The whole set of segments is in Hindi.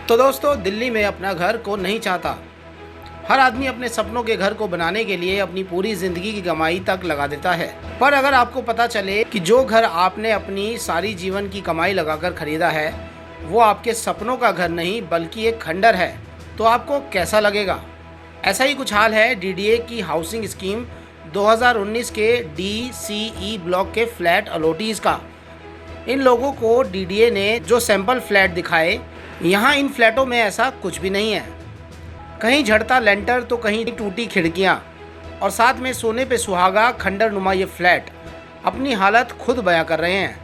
तो दोस्तों, दिल्ली में अपना घर कौन नहीं चाहता। हर आदमी अपने सपनों के घर को बनाने के लिए अपनी पूरी ज़िंदगी की कमाई तक लगा देता है। पर अगर आपको पता चले कि जो घर आपने अपनी सारी जीवन की कमाई लगाकर खरीदा है वो आपके सपनों का घर नहीं बल्कि एक खंडर है, तो आपको कैसा लगेगा। ऐसा ही कुछ हाल है डीडीए की हाउसिंग स्कीम 2019 के DCE ब्लॉक के फ्लैट अलॉटीज़ का। इन लोगों को डीडीए ने जो सैंपल फ्लैट दिखाए, यहाँ इन फ्लैटों में ऐसा कुछ भी नहीं है। कहीं झड़ता लेंटर तो कहीं टूटी खिड़कियाँ और साथ में सोने पे सुहागा खंडर नुमा ये फ्लैट अपनी हालत खुद बयां कर रहे हैं।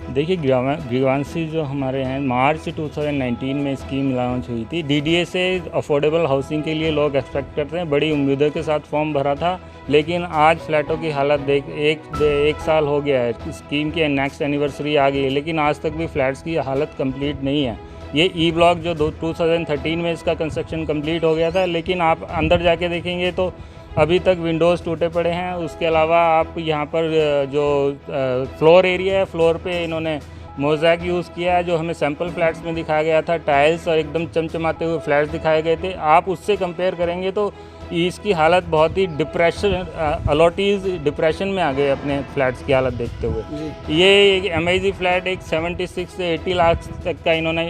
देखिए, ग्रीवांसी जो हमारे हैं, मार्च 2019 में स्कीम लॉन्च हुई थी। डीडीए से अफोर्डेबल हाउसिंग के लिए लोग एक्सपेक्ट करते हैं, बड़ी उम्मीदों के साथ फॉर्म भरा था। लेकिन आज फ्लैटों की हालत देख एक साल हो गया है, स्कीम की नेक्स्ट एनिवर्सरी आ गई है, लेकिन आज तक भी फ्लैट्स की हालत कंप्लीट नहीं है। ये ई ब्लॉक जो 2013 में इसका कंस्ट्रक्शन कंप्लीट हो गया था, लेकिन आप अंदर जाके देखेंगे तो अभी तक विंडोज़ टूटे पड़े हैं। उसके अलावा आप यहाँ पर जो फ्लोर एरिया है, फ्लोर पे इन्होंने मोज़ैक यूज़ किया है, जो हमें सैम्पल फ्लैट्स में दिखाया गया था। टाइल्स और एकदम चमचमाते हुए फ्लैट्स दिखाए गए थे। आप उससे कंपेयर करेंगे तो इसकी हालत बहुत ही अलॉटीज़ डिप्रेशन में आ गए अपने फ्लैट्स की हालत देखते हुए। ये एक MIG फ्लैट एक 76 से 80 लाख तक का इन्होंने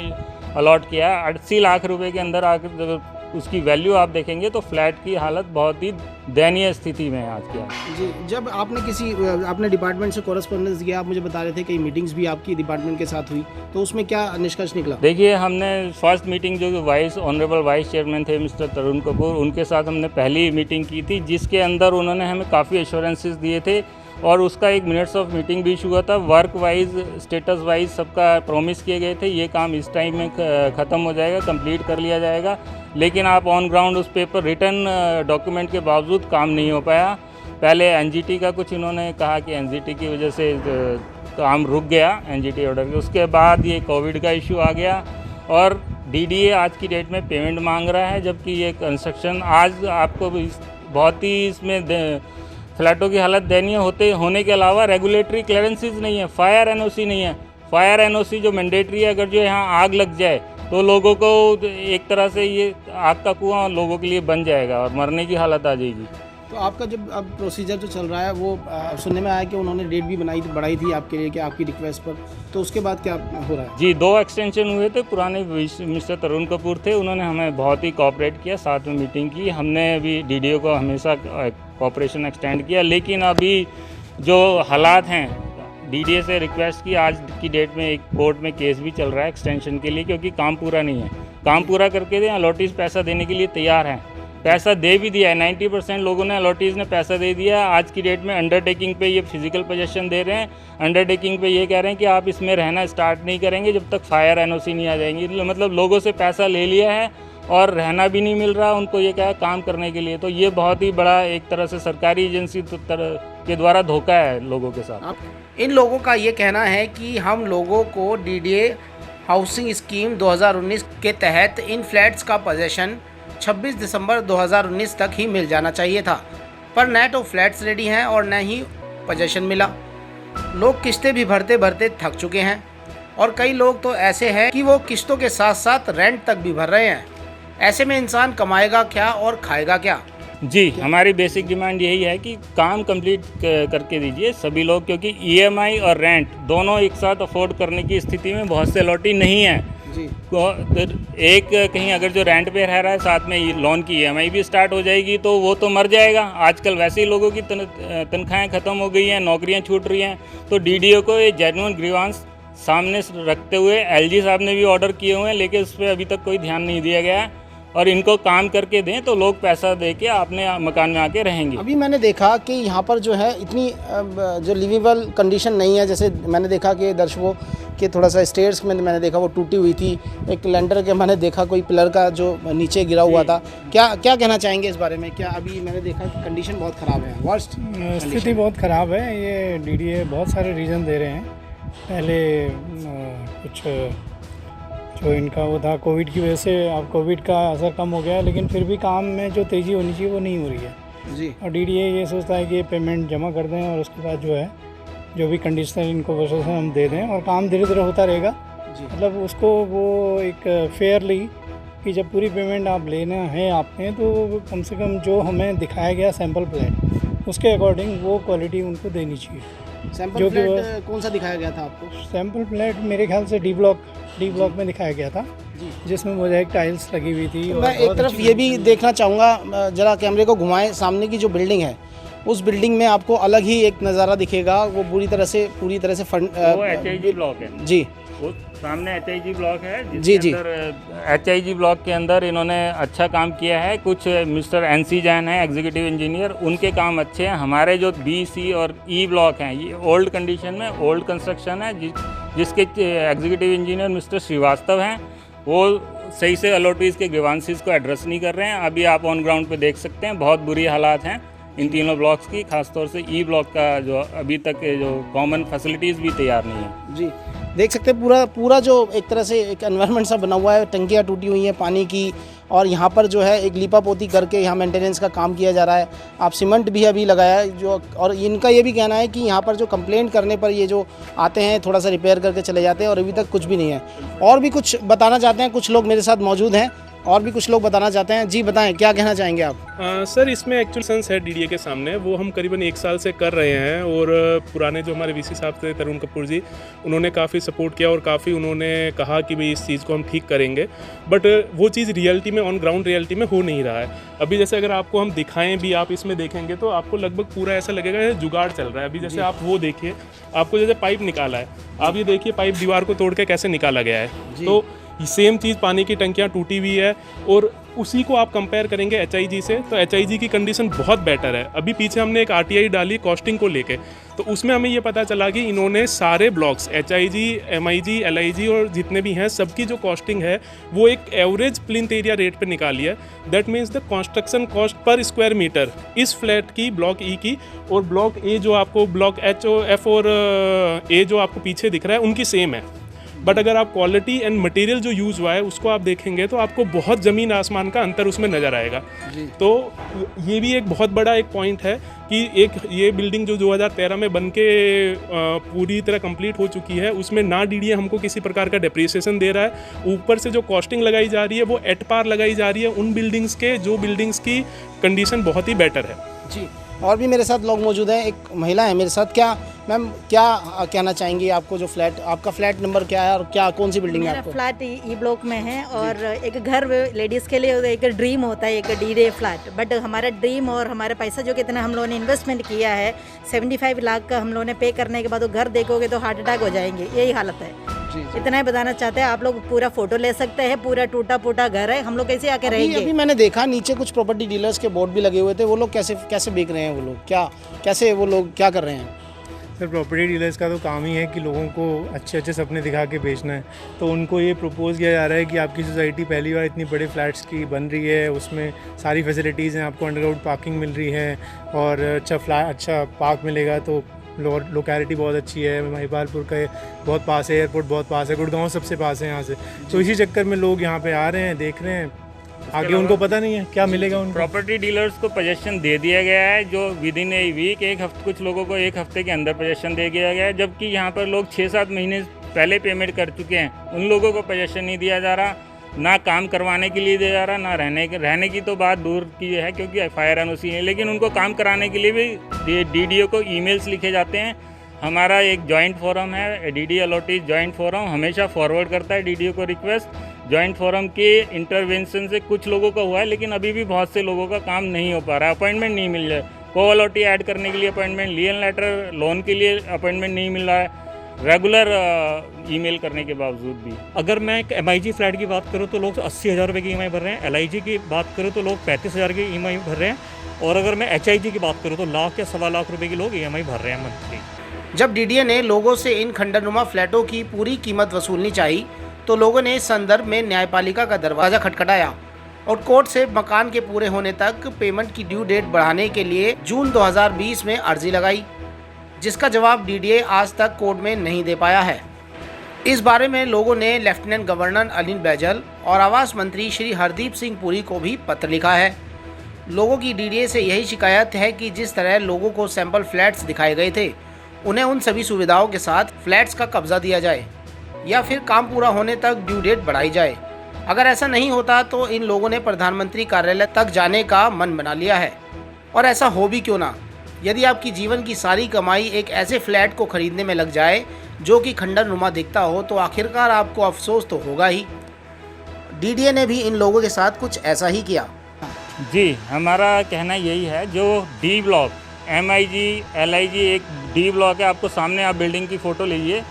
अलॉट किया है। 80 लाख रुपए के अंदर आकर उसकी वैल्यू आप देखेंगे तो फ्लैट की हालत बहुत ही दयनीय स्थिति में है आज की। जी, जब आपने डिपार्टमेंट से कॉरेस्पॉन्डेंस किया, आप मुझे बता रहे थे कई मीटिंग्स भी आपकी डिपार्टमेंट के साथ हुई, तो उसमें क्या निष्कर्ष निकला? देखिए, हमने फर्स्ट मीटिंग जो ऑनरेबल वाइस चेयरमैन थे मिस्टर तरुण कपूर, उनके साथ हमने पहली मीटिंग की थी, जिसके अंदर उन्होंने हमें काफ़ी एश्योरेंसेस दिए थे और उसका एक मिनट्स ऑफ मीटिंग भी हुआ था। वर्क वाइज, स्टेटस वाइज सबका प्रॉमिस किए गए थे, ये काम इस टाइम में ख़त्म हो जाएगा, कंप्लीट कर लिया जाएगा। लेकिन आप ऑन ग्राउंड उस पेपर रिटर्न डॉक्यूमेंट के बावजूद काम नहीं हो पाया। पहले NGT का कुछ इन्होंने कहा कि NGT की वजह से काम रुक गया, NGT ऑर्डर के। उसके बाद ये कोविड का इशू आ गया और DDA आज की डेट में पेमेंट मांग रहा है, जबकि ये कंस्ट्रक्शन आज आपको बहुत ही इसमें फ्लैटों की हालत दयनीय होने के अलावा रेगुलेटरी क्लियरेंसेस नहीं है, फायर NOC नहीं है। फायर NOC जो मैंडेटरी है, अगर जो यहाँ आग लग जाए तो लोगों को एक तरह से ये आग का कुआं लोगों के लिए बन जाएगा और मरने की हालत आ जाएगी। तो आपका जब अब प्रोसीजर जो चल रहा है वो सुनने में आया कि उन्होंने डेट भी बढ़ाई थी आपके लिए, कि आपकी रिक्वेस्ट पर, तो उसके बाद क्या हो रहा है? जी, 2 एक्सटेंशन हुए थे। पुराने मिस्टर तरुण कपूर थे, उन्होंने हमें बहुत ही कोऑपरेट किया, साथ में मीटिंग की। हमने भी DDO को हमेशा कोऑपरेशन एक्सटेंड किया, लेकिन अभी जो हालात हैं, DDA से रिक्वेस्ट की, आज की डेट में एक कोर्ट में केस भी चल रहा है एक्सटेंशन के लिए, क्योंकि काम पूरा नहीं है। काम पूरा करके दें, अलॉटीज़ पैसा देने के लिए तैयार हैं, पैसा दे भी दिया है। 90% लोगों ने, अलॉटीज़ ने पैसा दे दिया है। आज की डेट में अंडरटेकिंग पे ये फिजिकल पोजेसन दे रहे हैं। अंडरटेकिंग पे ये कह रहे हैं कि आप इसमें रहना स्टार्ट नहीं करेंगे जब तक फायर NOC नहीं आ जाएंगी। मतलब लोगों से पैसा ले लिया है और रहना भी नहीं मिल रहा उनको, ये क्या है, काम करने के लिए। तो ये बहुत ही बड़ा एक तरह से सरकारी एजेंसी के द्वारा धोखा है लोगों के साथ। इन लोगों का ये कहना है कि हम लोगों को DDA हाउसिंग स्कीम 2019 के तहत इन फ्लैट्स का पोजेसन 26 दिसंबर 2019 तक ही मिल जाना चाहिए था, पर न तो फ्लैट्स रेडी हैं और न ही पोजेसन मिला। लोग किस्तें भी भरते भरते थक चुके हैं और कई लोग तो ऐसे हैं कि वो किस्तों के साथ साथ रेंट तक भी भर रहे हैं। ऐसे में इंसान कमाएगा क्या और खाएगा क्या? जी, हमारी बेसिक डिमांड यही है कि काम कंप्लीट करके दीजिए सभी लोग, क्योंकि EMI और रेंट दोनों एक साथ अफोर्ड करने की स्थिति में बहुत से अलॉटी नहीं है जी। एक कहीं अगर जो रेंट पे रह रहा है, साथ में लोन की EMI भी स्टार्ट हो जाएगी तो वो तो मर जाएगा। आजकल वैसे ही लोगों की तनख्वाहें ख़त्म हो गई हैं, नौकरियां छूट रही हैं। तो DDO को ये जेन्युइन ग्रीवांस सामने रखते हुए LG साहब ने भी ऑर्डर किए हुए हैं, लेकिन उस पर अभी तक कोई ध्यान नहीं दिया गया है। और इनको काम करके दें तो लोग पैसा दे के अपने मकान में आके रहेंगे। अभी मैंने देखा कि यहाँ पर जो है इतनी जो लिवेबल कंडीशन नहीं है। जैसे मैंने देखा कि दर्शकों के थोड़ा सा स्टेयर्स में मैंने देखा वो टूटी हुई थी, एक लेंटर के मैंने देखा कोई पिलर का जो नीचे गिरा हुआ था। क्या कहना चाहेंगे इस बारे में? क्या अभी मैंने देखा कि कंडीशन बहुत ख़राब है, वर्स्ट स्थिति बहुत ख़राब है। ये DDA बहुत सारे रीज़न दे रहे हैं। पहले कुछ जो इनका वो था कोविड की वजह से, अब कोविड का असर कम हो गया है, लेकिन फिर भी काम में जो तेज़ी होनी चाहिए वो नहीं हो रही है जी। और DDA ये सोचता है कि ये पेमेंट जमा कर दें और उसके बाद जो है जो भी कंडीशनर इनको प्रोसेस हम दे दें और काम धीरे धीरे होता रहेगा। जी। मतलब उसको वो एक फेयरली कि जब पूरी पेमेंट आप लेना है आपने तो कम से कम जो हमें दिखाया गया सैम्पल प्लेट उसके अकॉर्डिंग वो क्वालिटी उनको देनी चाहिए। सैंपल जो कि फ्लैट कौन सा दिखाया गया था आपको? सैम्पल प्लेट मेरे ख्याल से डी ब्लॉक में दिखाया गया था, जी। जिसमें मोज़ेक टाइल्स लगी हुई थी। और मैं एक बहुत तरफ अच्छी ये भी देखना चाहूँगा, जरा कैमरे को घुमाएं, सामने की जो बिल्डिंग है उस बिल्डिंग में आपको अलग ही एक नज़ारा दिखेगा। वो पूरी तरह से वो HIG ब्लॉक है जी, वो सामने HIG ब्लॉक है जी, जी। HIG ब्लॉक के अंदर इन्होंने अच्छा काम किया है। कुछ मिस्टर NC जैन है एग्जीक्यूटिव इंजीनियर, उनके काम अच्छे हैं। हमारे जो B, C और E ब्लॉक हैं ये ओल्ड कंडीशन में ओल्ड कंस्ट्रक्शन है, जिसके एग्जीक्यूटिव इंजीनियर मिस्टर श्रीवास्तव हैं। वो सही से अलॉटीज़ के ग्रीवांसीज को एड्रेस नहीं कर रहे हैं। अभी आप ऑन ग्राउंड पे देख सकते हैं बहुत बुरी हालात हैं इन तीनों ब्लॉक्स की, खासतौर से E ब्लॉक का जो अभी तक जो कॉमन फैसिलिटीज़ भी तैयार नहीं है। जी, देख सकते हैं पूरा जो एक तरह से एक एनवायरनमेंट सा बना हुआ है, टंकियाँ टूटी हुई हैं पानी की, और यहाँ पर जो है एक लीपा पोती करके यहाँ मेंटेनेंस का काम किया जा रहा है। आप सीमेंट भी अभी लगाया है जो, और इनका ये भी कहना है कि यहाँ पर जो कंप्लेंट करने पर ये जो आते हैं थोड़ा सा रिपेयर करके चले जाते हैं और अभी तक कुछ भी नहीं है। और भी कुछ बताना चाहते हैं, कुछ लोग मेरे साथ मौजूद हैं और भी कुछ लोग बताना चाहते हैं। जी बताएं, क्या कहना चाहेंगे आप? सर, इसमें एक्चुअल सेंस है डीडीए के सामने, वो हम करीबन 1 साल से कर रहे हैं। और पुराने जो हमारे वीसी साहब थे तरुण कपूर जी, उन्होंने काफ़ी सपोर्ट किया और काफ़ी उन्होंने कहा कि भाई इस चीज़ को हम ठीक करेंगे, बट वो चीज़ रियलिटी में ऑन ग्राउंड रियलिटी में हो नहीं रहा है। अभी जैसे अगर आपको हम दिखाएं भी, आप इसमें देखेंगे तो आपको लगभग पूरा ऐसा लगेगा ये जुगाड़ चल रहा है। अभी जैसे आप वो देखिए, आपको जैसे पाइप निकाला है, आप ये देखिए पाइप दीवार को तोड़ के कैसे निकाला गया है। तो सेम चीज़, पानी की टंकियाँ टूटी हुई है और उसी को आप कंपेयर करेंगे HIG से, तो HIG की कंडीशन बहुत बेटर है। अभी पीछे हमने एक RTI डाली कॉस्टिंग को लेके, तो उसमें हमें ये पता चला कि इन्होंने सारे ब्लॉक्स HIG, MIG, LIG और जितने भी हैं सबकी जो कॉस्टिंग है वो एक एवरेज प्लिंथ एरिया रेट पे निकाली है। That means the construction cost per square metre इस फ्लैट की, ब्लॉक E की और ब्लॉक A जो आपको ब्लॉक H, F और A जो आपको पीछे दिख रहा है उनकी सेम है। बट अगर आप क्वालिटी एंड मटेरियल जो यूज़ हुआ है उसको आप देखेंगे तो आपको बहुत ज़मीन आसमान का अंतर उसमें नज़र आएगा। तो ये भी एक बहुत बड़ा एक पॉइंट है कि एक ये बिल्डिंग जो 2013 में बन के पूरी तरह कंप्लीट हो चुकी है, उसमें ना डीडीए हमको किसी प्रकार का डेप्रिसिएशन दे रहा है। ऊपर से जो कॉस्टिंग लगाई जा रही है वो एट पार लगाई जा रही है उन बिल्डिंग्स के जो बिल्डिंग्स की कंडीशन बहुत ही बेटर है। जी, और भी मेरे साथ लोग मौजूद हैं। एक महिला है मेरे साथ। क्या मैम, क्या कहना चाहेंगी? आपको जो फ्लैट, आपका फ्लैट नंबर क्या है और क्या कौन सी बिल्डिंग है मेरा आपको? फ्लैट ई ब्लॉक में है और एक घर लेडीज़ के लिए एक ड्रीम होता है, एक डीडीए फ्लैट। बट हमारा ड्रीम और हमारा पैसा जो कितना हम लोगों ने इन्वेस्टमेंट किया है 75 लाख का, हम लोगों ने पे करने के बाद वो घर देखोगे तो हार्ट अटैक हो जाएंगे, यही हालत है। इतना ही बताना चाहते हैं। आप लोग पूरा फोटो ले सकते हैं, पूरा टूटा फूटा घर है, हम लोग कैसे आके रहेंगे? अभी मैंने देखा नीचे कुछ प्रॉपर्टी डीलर्स के बोर्ड भी लगे हुए थे। वो लोग कैसे बेच रहे हैं? वो लोग कैसे वो लोग क्या कर रहे हैं? सर, प्रॉपर्टी डीलर्स का तो काम ही है कि लोगों को अच्छे अच्छे सपने दिखा के बेचना है। तो उनको ये प्रपोज़ किया जा रहा है कि आपकी सोसाइटी पहली बार इतनी बड़े फ्लैट्स की बन रही है, उसमें सारी फैसिलिटीज़ हैं, आपको अंडरग्राउंड पार्किंग मिल रही है और अच्छा पार्क मिलेगा। तो लोकेलिटी बहुत अच्छी है, महिपालपुर का बहुत पास है, एयरपोर्ट बहुत पास है, गुड़गांव सबसे पास है यहाँ से। तो इसी चक्कर में लोग यहाँ पे आ रहे हैं, देख रहे हैं, आगे उनको पता नहीं है क्या मिलेगा उनको। प्रॉपर्टी डीलर्स को पोजेसन दे दिया गया है, जो विद इन ए वीक, एक हफ्ते, कुछ लोगों को 1 हफ्ते के अंदर पोजेसन दे दिया गया है, जबकि यहाँ पर लोग 6-7 महीने पहले पेमेंट कर चुके हैं। उन लोगों को पोजेसन नहीं दिया जा रहा, ना काम करवाने के लिए दिया जा रहा, ना रहने की तो बात दूर की है क्योंकि FIR NOC है, लेकिन उनको काम कराने के लिए भी DDO को ईमेल्स लिखे जाते हैं। हमारा एक जॉइंट फोरम है, DDA अलॉटीज जॉइंट फोरम, हमेशा फॉरवर्ड करता है DDO को रिक्वेस्ट। जॉइंट फोरम के इंटरवेंशन से कुछ लोगों का हुआ है, लेकिन अभी भी बहुत से लोगों का काम नहीं हो पा रहा है। अपॉइंटमेंट नहीं मिल रहा है, को अलॉटी ऐड करने के लिए अपॉइंटमेंट, लियन लेटर, लोन के लिए अपॉइंटमेंट नहीं मिल रहा है, रेगुलर ईमेल करने के बावजूद भी। अगर मैं एक MIG फ्लैट की बात करूँ तो लोग 80,000 रुपये की EMI भर रहे हैं। LIG की बात करूँ तो लोग 35,000 की EMI भर रहे हैं। और अगर मैं HIG की बात करूँ तो लाख या 1.25 लाख रुपये की लोग EMI भर रहे हैं मंथली। जब DDA ने लोगों से इन खंडरनुमा फ्लैटों की पूरी कीमत वसूलनी चाहिए तो लोगों ने इस संदर्भ में न्यायपालिका का दरवाज़ा खटखटाया और कोर्ट से मकान के पूरे होने तक पेमेंट की ड्यू डेट बढ़ाने के लिए जून 2020 में अर्जी लगाई, जिसका जवाब DDA आज तक कोर्ट में नहीं दे पाया है। इस बारे में लोगों ने लेफ्टिनेंट गवर्नर अनिल बैजल और आवास मंत्री श्री हरदीप सिंह पुरी को भी पत्र लिखा है। लोगों की DDA से यही शिकायत है कि जिस तरह लोगों को सैंपल फ्लैट्स दिखाए गए थे, उन्हें उन सभी सुविधाओं के साथ फ्लैट्स का कब्जा दिया जाए। या फिर काम पूरा होने तक ड्यू डेट बढ़ाई जाए। अगर ऐसा नहीं होता तो इन लोगों ने प्रधानमंत्री कार्यालय तक जाने का मन बना लिया है। और ऐसा हो भी क्यों ना, यदि आपकी जीवन की सारी कमाई एक ऐसे फ्लैट को खरीदने में लग जाए जो कि खंडर नुमा दिखता हो, तो आखिरकार आपको अफसोस तो होगा ही। डीडीए ने भी इन लोगों के साथ कुछ ऐसा ही किया। जी, हमारा कहना यही है, जो डी ब्लॉक MIG LIG एक डी ब्लॉक है, आपको सामने आप बिल्डिंग की फ़ोटो लीजिए,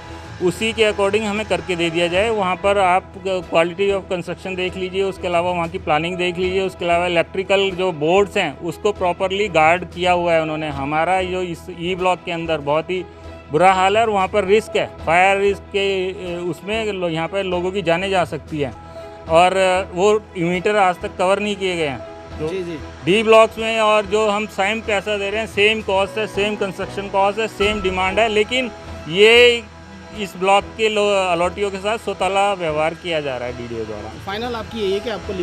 उसी के अकॉर्डिंग हमें करके दे दिया जाए। वहाँ पर आप क्वालिटी ऑफ कंस्ट्रक्शन देख लीजिए, उसके अलावा वहाँ की प्लानिंग देख लीजिए, उसके अलावा इलेक्ट्रिकल जो बोर्ड्स हैं उसको प्रॉपरली गार्ड किया हुआ है उन्होंने। हमारा जो इस ई ब्लॉक के अंदर बहुत ही बुरा हाल है और वहाँ पर रिस्क है, फायर रिस्क के उसमें यहाँ पर लोगों की जानें जा सकती हैं और वो मीटर आज तक कवर नहीं किए गए हैं। तो जी। डी ब्लॉक्स में और जो हम सेम पैसा दे रहे हैं, सेम कॉस्ट है, सेम कंस्ट्रक्शन कॉस्ट है, सेम डिमांड है, लेकिन ये इस ब्लॉक के अलॉटियों के साथ सोताला व्यवहार किया जा रहा है डीडीओ द्वारा। फाइनल आपकी यही है कि आपको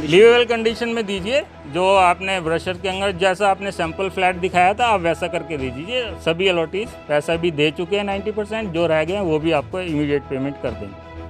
लिवेबल कंडीशन में दीजिए, जो आपने ब्रशर के अंदर जैसा आपने सैंपल फ्लैट दिखाया था आप वैसा करके दे दीजिए। सभी अलॉटीज पैसा भी दे चुके हैं 90%, जो रह गए हैं वो भी आपको इमीडिएट पेमेंट कर देंगे।